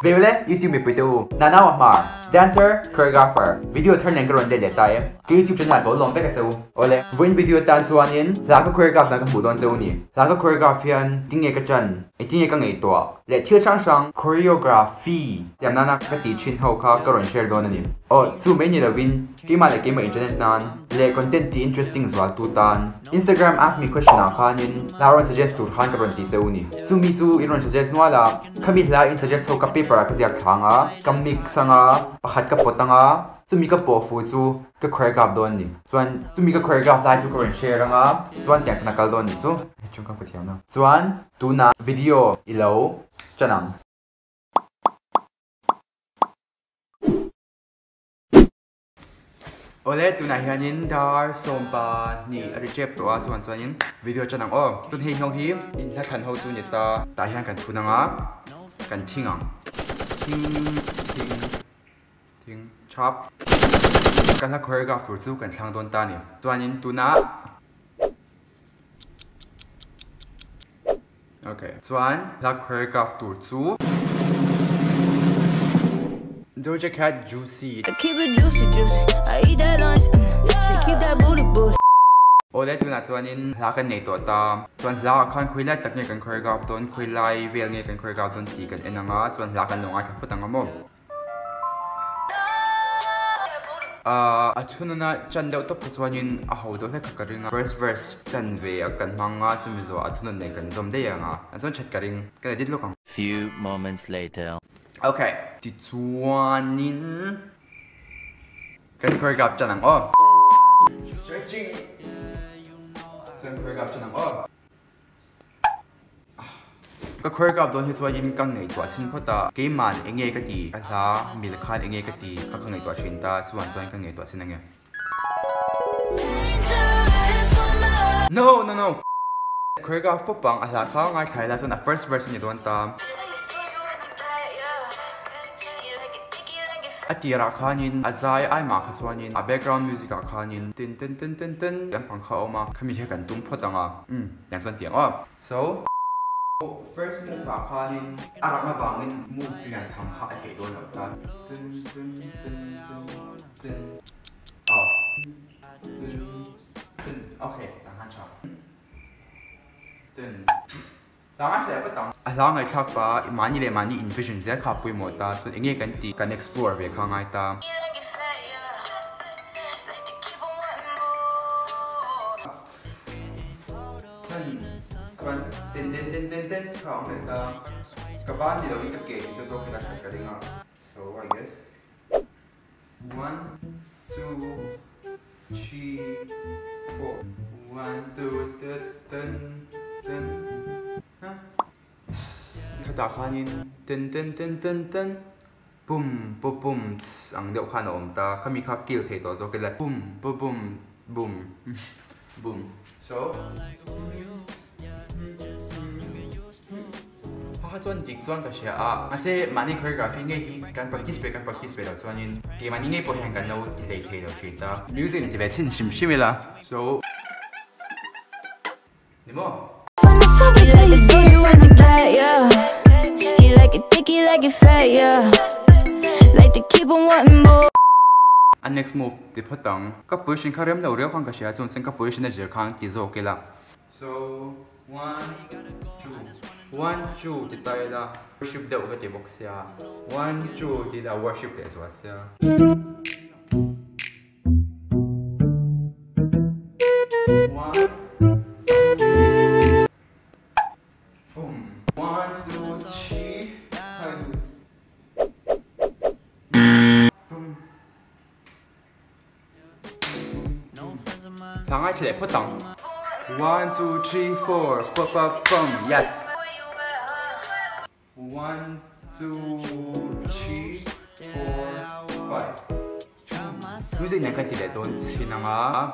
Vele YouTube mi pitu Nana Mar dancer choreographer video turn nang karon de tayo YouTube channel ko long veka chu ole win video tan chuanin la ka choreograph na ka budon chu ni la ka choreograph yan tinge ka chan tinge ka ngai to le thil sang choreography jamna na ka ti chin ho kha karon share don ni o chu me ni la win ki ma le ke ma internet nan le content ti interesting zwal tu tan Instagram ask me question a khanin la ron suggest tu khan karon ti chu ni chu mi chu iron suggest wala kami la in suggest ho ka paper ka ziak thanga ka mix anga pakhat ka potanga chumi ka pofu chu ka choreograph don ni chuan chumi ka choreograph lai chu current share anga chuan tiang chana kal don ni chu chung ka pathiam na chuan tuna video ilo chanang ole tuna hianin dar sompa ni reject ro chuan chuanin video chanang o tun hei hong hi in la khan ho chu ni ta hian kan thunanga kan thingang ting chop kan la choreograph chu kan thlang don ta ni chuanin tuna okay chuan la choreograph chu Doja Cat Juicy. I keep it juicy, juicy. I eat that lunch. She keep that booty, booty. Ole tuna chuanin la kan nei to ta chuan la khan khuila tak nge kan choreograph don khuilai vel nge kan choreograph don ti kan enanga chuan la kan longa ka phutanga mo achuna na chandau to chuanin a ho do la kakaringa first verse chan ve a kan manga chumi zo achuna nei kan zom de yanga chuan chat karing kan edit lokang few moments later. Okay ti chuanin kan choreograph chanang o stretching choreograph chanang o ka choreograph don hi chuanin kang nei twa sin phota ke man enge ka ti atha mil khan enge ka ti ka kang nei twa chin ta chuan kang nei twa sin ange no choreograph po pang atha kha ngai thai la chuan first verse ni don ta Atira khanin azai ai ma khachwanin a background music a khanin tin kan pangkha oma khami he kan tum photanga yang san tiang o so first move a khanin aranga bangin move yan tham kha a he don ta okay tang han cha Tanga siya pa tang. Alang ay kak pa mani le mani envision siya kapoy mo ta so inge kan ti kan explore ve kang ay ta. Ten ka ang ta. Kaban di daw ika ke ito so kita ka ringa. So I guess 1 2 3 4 1 2 10 Kata khanin ten boom ang deuh khan om ta kami kha kill thei to zo kela boom so ha chuan dik chuan ka sia a ase mani choreography nge hi kan practice pe la chuanin ke mani nge po hang kan no ti lei thei lo thin ta music ni ve chin shimela so nimo He like it soju in the cat, yeah. He like it thick, he like it fat, yeah. Like to keep on wanting more. And next move, the patang. Ka position ka rem la uriya khang ka siya chun sen ka position na jer khang ti zo kela. So 1 2 ti tai la worship da uga ti box ya. 1 2 ti da worship de so asya. Thằng ai chỉ để phút tòng 1 2 3 4 yes 1 2 3 4 5 music này cái gì để tôi xin năng á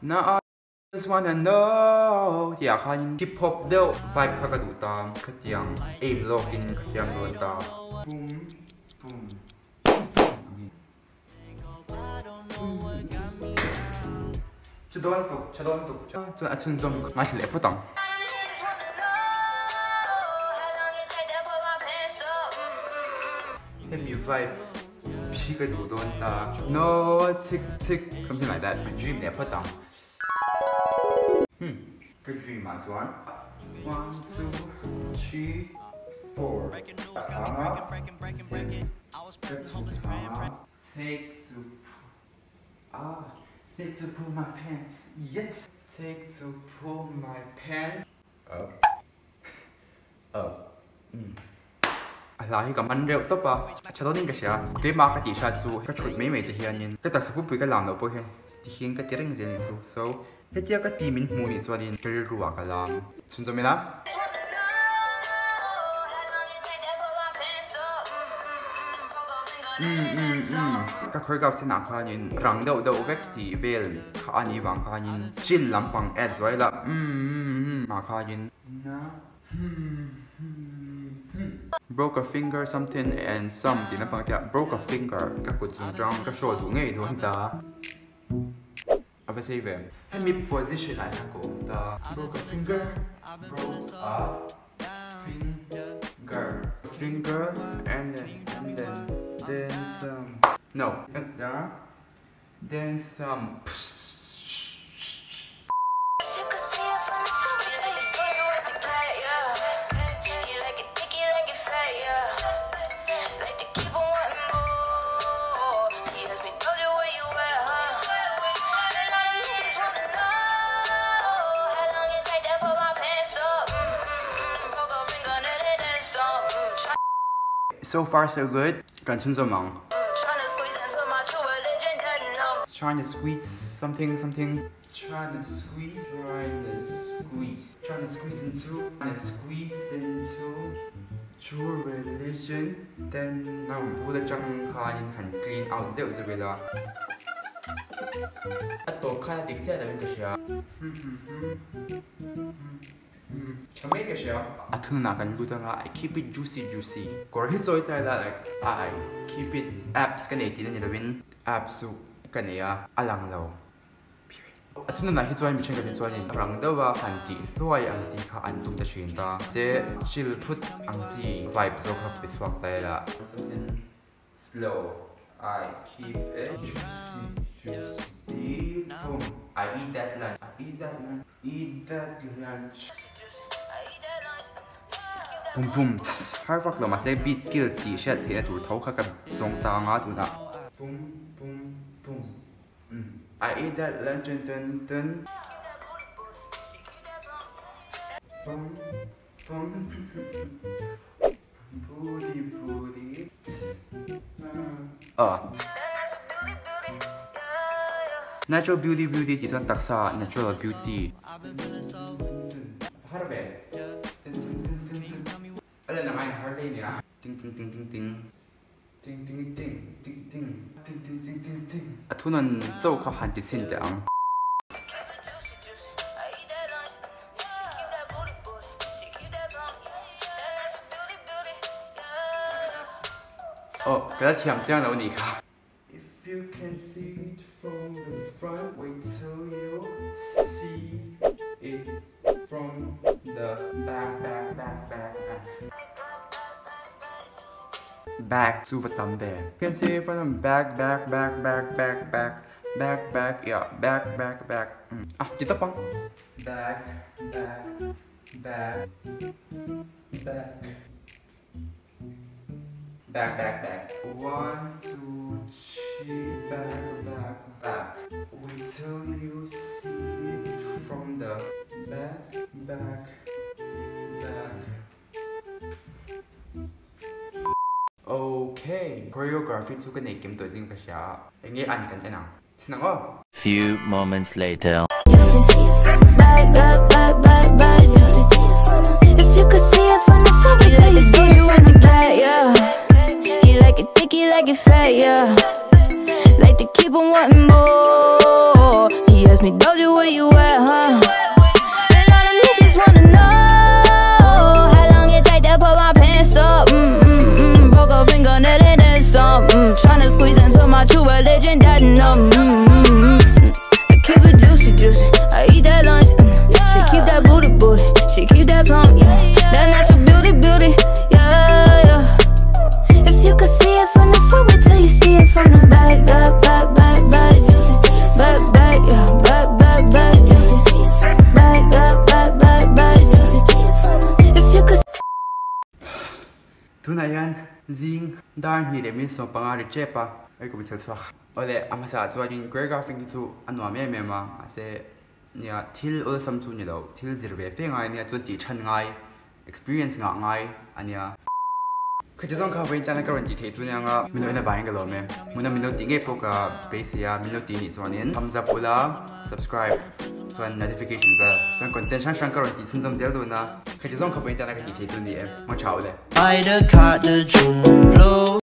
na just wanna know ya khan hip hop deuh vibe kha ka du ta khatiang aim lock in khasiang don ta boom Chadon tuk. So at soon some nice lip on. Let me vibe. She could do no tick something like that. My dream they put down. Good dream, man. 1, 2, 3, 4. Take to pull my pants. Yes. Take to pull my pants up. Alahi ka man reu to pa chalo din ka siya ke ma ka ti sha chu ka chut mai mai te hian in ka ta sa pu pui ka lam lo po he ti hin ka tireng zen chu so he tia ka ti min mu ni chuan in ka ri ruwa ka lam chun zo mina ka khoi gap china kha in rang do vek ti vel kha ani wang kha in chin lam pang ad zoi la ma kha in na broke a finger something and some di na pang tia broke a finger ka kut chung chang ka show du ngei du ta ava say veให้มี position อะไรนะกูตา broke a finger and then some no then some So far so good. Trying to squeeze something. Trying to squeeze into true religion. Then now we will clean out the at to kind of dictate I keep it juicy. I keep it abs abs alang low. I don't know his wife change his wife rang the wa hanti. Why anti ka antum the shinda. She'll put anti vibes of her it's work slow. I keep it juicy. Boom. I eat that lunch. Boom. Har fuck lo ma say beat guilty shit here to thau kha ka song ta nga tu na. Boom. I eat that lunch and then boom. Booty. Natural beauty is not taksa natural beauty. Harve. Ala na ay harve niya. Ting. Atunan zo ka hanti sindang. Oh, kaya tiang siang lo ni ka. If you can see it from the front, wait till you see it from the back. Back to the thumb there. You can see it from the back, yeah, back. Kita pang. Back. 1, 2, 3, back. Wait till you see it from the back. Okay, choreography to cái này kiếm tới riêng cái xá. Anh nghe ăn cái nào? Xin lỗi. Few moments later. Back up, if you could see it from the front, he like the soldier in the cat, yeah. He like it thick, he like it fat, yeah. Like to keep on wanting more. He asked me, Doja, where you at, huh? And all the niggas wanna know how long it take to put my pants up. Broke a fingernail and then some. Tryna squeeze into my true religion, that numb. I keep it juicy. dar ni de mi so panga ri chepa ai ko bitel chwa ole amasa chwa jin choreographing chu anwa me ma ase nia thil ol sam chu ni lo thil zirve fe ngai nia chu ti chan ngai experience nga ngai ania khajong kha vein tana karon ti the chu nya nga mino na baing galo me muna mino ti nge poka base ya mino ti ni chuanin thumbs up ula subscribe chuan notification bell chuan content sang karon ti sun jam zel do na khajong kha vein tana ka ti the chu ni e mo chau le I the cat the jump blow